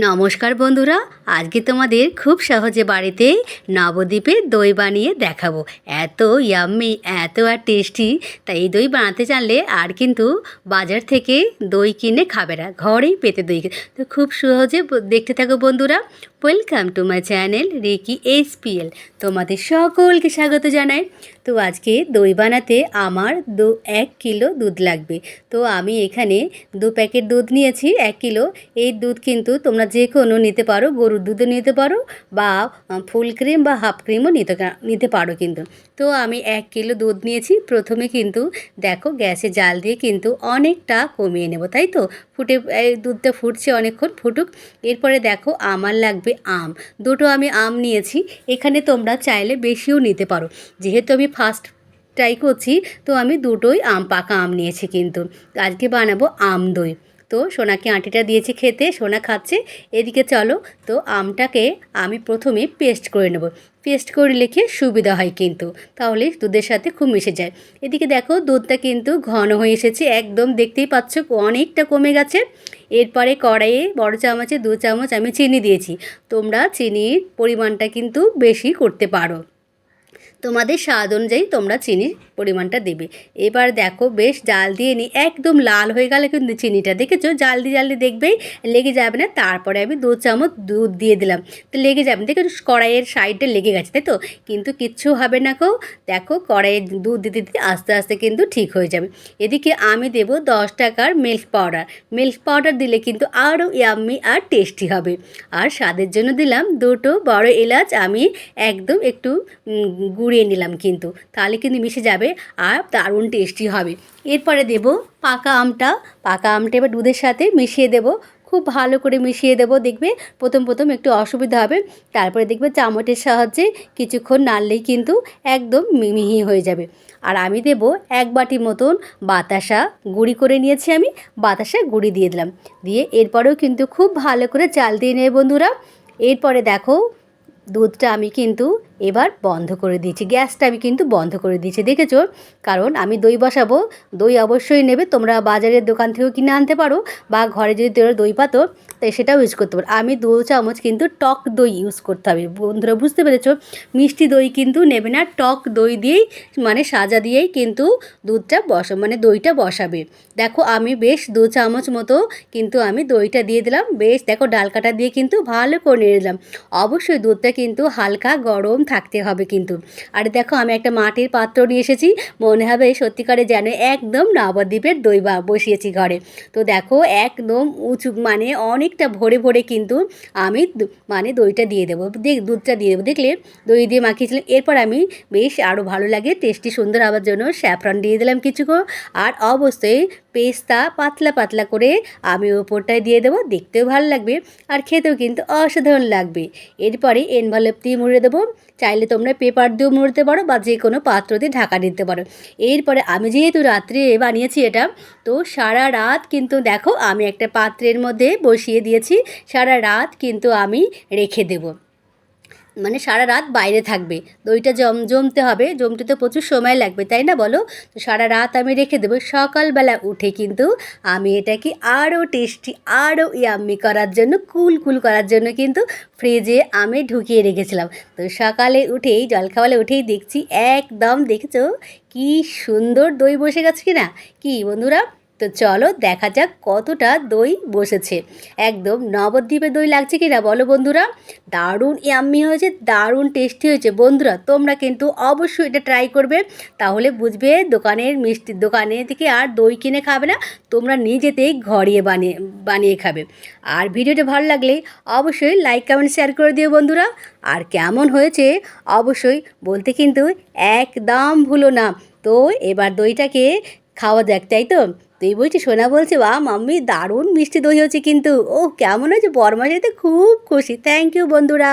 নমস্কার বন্ধুরা, আজকে তোমাদের খুব সহজে বাড়িতে নবদ্বীপের দই বানিয়ে দেখাবো। এত ইয়াম্মি, এত আর টেস্টি। তাই এই দই বানাতে জানলে আর কিন্তু বাজার থেকে দই কিনে খাবে না, ঘরেই পেতে দই। তো খুব সহজে দেখতে থাকো বন্ধুরা। Welcome to my channel Ricky SPL। তোমাদের সকলকে স্বাগত জানাই। তো আজকে দই বানাতে আমার 1 কিলো দুধ লাগবে। তো আমি এখানে 2 প্যাকেট দুধ নিয়েছি, 1 কিলো। এই দুধ কিন্তু তোমরা যে কোনো নিতে পারো, গরুর দুধও নিতে পারো বা ফুল ক্রিম বা হাফ ক্রিমও নিতে পারো কিন্তু। তো আমি 1 কিলো দুধ নিয়েছি। প্রথমে কিন্তু দেখো গ্যাসে জাল দিয়ে কিন্তু অনেকটা কমিয়ে নেব, তাই তো। এই দুধটা ফুটছে, অনেকক্ষণ ফুটুক। এরপরে দেখো আমার লাগবে আম। দুটো আমি আম নিয়েছি। এখানে তোমরা চাইলে বেশিও নিতে পারো। যেহেতু আমি ফার্স্ট ট্রাই করছি, তো আমি দুটোই পাকা আম নিয়েছি কিন্তু। আজকে বানাবো আম দই। তো সোনাকে আঁটিটা দিয়েছি খেতে, সোনা খাচ্ছে। এদিকে চলো, তো আমটাকে আমি প্রথমে পেস্ট করে নেব। পেস্ট করে লিখে সুবিধা হয় কিন্তু, তাহলে দুধের সাথে খুব মিশে যায়। এদিকে দেখো দুধটা কিন্তু ঘন হয়ে এসেছে, একদম দেখতেই পাচ্ছ অনেকটা কমে গেছে। এরপরে কড়াইয়ে বড় চামচে 2 চামচ আমি চিনি দিয়েছি। তোমরা চিনির পরিমাণটা কিন্তু বেশি করতে পারো, তোমাদের স্বাদ অনুযায়ী তোমরা চিনির পরিমাণটা দেবে। এবার দেখো বেশ জাল দিয়ে নিই, একদম লাল হয়ে গেলে কিন্তু চিনিটা দেখেছো, জাল দিয়ে দেখবেই লেগে যাবে না। তারপরে আমি 2 চামচ দুধ দিয়ে দিলাম, তো লেগে যাবে না। দেখো কড়াইয়ের সাইডে লেগে গেছে, তাই তো, কিন্তু কিচ্ছু হবে না। দেখো কড়াইয়ে দুধ দিতে দিতে আস্তে আস্তে কিন্তু ঠিক হয়ে যাবে। এদিকে আমি দেব 10 টাকার মিল্ক পাউডার। মিল্ক পাউডার দিলে কিন্তু আরও ইয়াম্মি আর টেস্টি হবে। আর স্বাদের জন্য দিলাম 2টো বড় এলাচ, আমি একদম একটু গুঁড়িয়ে নিলাম কিন্তু, তাহলে কিন্তু মিশে যাবে আর দারুণ টেস্টি হবে। এরপরে দেব পাকা আমটা। এবার দুধের সাথে মিশিয়ে দেব, খুব ভালো করে মিশিয়ে দেব। দেখবে প্রথম একটু অসুবিধা হবে, তারপরে দেখবে চামচের সাহায্যে কিছুক্ষণ নাড়লেই কিন্তু একদম মিহি হয়ে যাবে। আর আমি দেব 1 বাটি মতন বাতাসা গুঁড়ি করে নিয়েছি, আমি বাতাসা গুঁড়ি দিয়ে দিলাম। দিয়ে এরপরেও কিন্তু খুব ভালো করে চাল দিয়ে নেবে বন্ধুরা। এরপরে দেখো দুধটা আমি কিন্তু এবার বন্ধ করে দিয়েছি, গ্যাসটা আমি কিন্তু বন্ধ করে দিয়েছি, দেখেছো। কারণ আমি দই বসাবো, দই অবশ্যই নেবে। তোমরা বাজারের দোকান থেকেও কিনে আনতে পারো বা ঘরে যদি তোমরা দই পাতো তাই সেটাও ইউজ করতে পারো। আমি 2 চামচ কিন্তু টক দই ইউজ করতে হবে বন্ধুরা, বুঝতে পেরেছো। মিষ্টি দই কিন্তু নেবে না, টক দই দিয়েই মানে সাজা দিয়েই কিন্তু দুধটা দইটা বসাবে। দেখো আমি বেশ 2 চামচ মতো কিন্তু আমি দইটা দিয়ে দিলাম। বেশ দেখো ডালকাটা দিয়ে কিন্তু ভালো করে নেড়ে দিলাম। অবশ্যই দুধটা কিন্তু হালকা গরম থাকতে হবে কিন্তু। আর দেখো আমি একটা মাটির পাত্র নিয়ে এসেছি, মনে হবে সত্যিকারে যেন একদম নবদ্বীপের দই বসিয়েছি ঘরে। তো দেখো একদম উঁচু মানে অনেকটা ভরে ভরে কিন্তু আমি দইটা দিয়ে দেবো, দুধটা দিয়ে দেবো। দেখলে দই দিয়ে মাখিয়েছিলাম। এরপর আমি বেশ আরও ভালো লাগে টেস্টি সুন্দর হওয়ার জন্য স্যাফরন দিয়ে দিলাম কিছুক্ষণ। আর অবশ্যই পেস্তা পাতলা পাতলা করে আমি ওপরটায় দিয়ে দেবো, দেখতেও ভালো লাগবে আর খেতেও কিন্তু অসাধারণ লাগবে। এরপরে এনভেলপ দিয়ে মুড়ে দেবো, চাইলে তোমরা পেপার দিয়েও মুড়তে পারো বা যে কোনো পাত্র দিয়ে ঢাকা দিতে পারো। এরপরে আমি যেহেতু রাত্রে বানিয়েছি এটা, তো সারা রাত কিন্তু দেখো আমি একটা পাত্রের মধ্যে বসিয়ে দিয়েছি, সারা রাত কিন্তু আমি রেখে দেবো, মানে সারা রাত বাইরে থাকবে। দইটা জমতে হবে, জমতে তো প্রচুর সময় লাগবে, তাই না বলো। তো সারা রাত আমি রেখে দেবো। সকালবেলা উঠে কিন্তু আমি এটাকে আরও টেস্টি আরও ইয়াম্মি করার জন্য কুল করার জন্য কিন্তু ফ্রিজে আমি ঢুকিয়ে রেখেছিলাম। তো সকালে উঠেই জলখাবারে উঠেই দেখছি একদম, দেখেছো কি সুন্দর দই বসে গেছে কিনা, কি বন্ধুরা। তো চলো দেখা যাক কতটা দই বসেছে, একদম নবদ্বীপের দই লাগছে কিনা বলো বন্ধুরা। দারুণ ইয়াম্মি হয়েছে, দারুণ টেস্টি হয়েছে বন্ধুরা। তোমরা কিন্তু অবশ্যই এটা ট্রাই করবে, তাহলে বুঝবে দোকানে থেকে আর দই কিনে খাবে না, তোমরা নিজেতেই ঘরে বানিয়ে খাবে। আর ভিডিওটা ভালো লাগলে অবশ্যই লাইক কমেন্ট শেয়ার করে দিও বন্ধুরা। আর কেমন হয়েছে অবশ্যই বলতে কিন্তু একদম ভুলো না। তো এবার দইটাকে খাওয়া যাক, তাই তো। তুই বলছি, সোনা বলছে বা মাম্মি দারুণ মিষ্টি দই হয়েছে কিন্তু। ও কেমন হয়েছে, বরমাসাইতে খুব খুশি। থ্যাংক ইউ বন্ধুরা।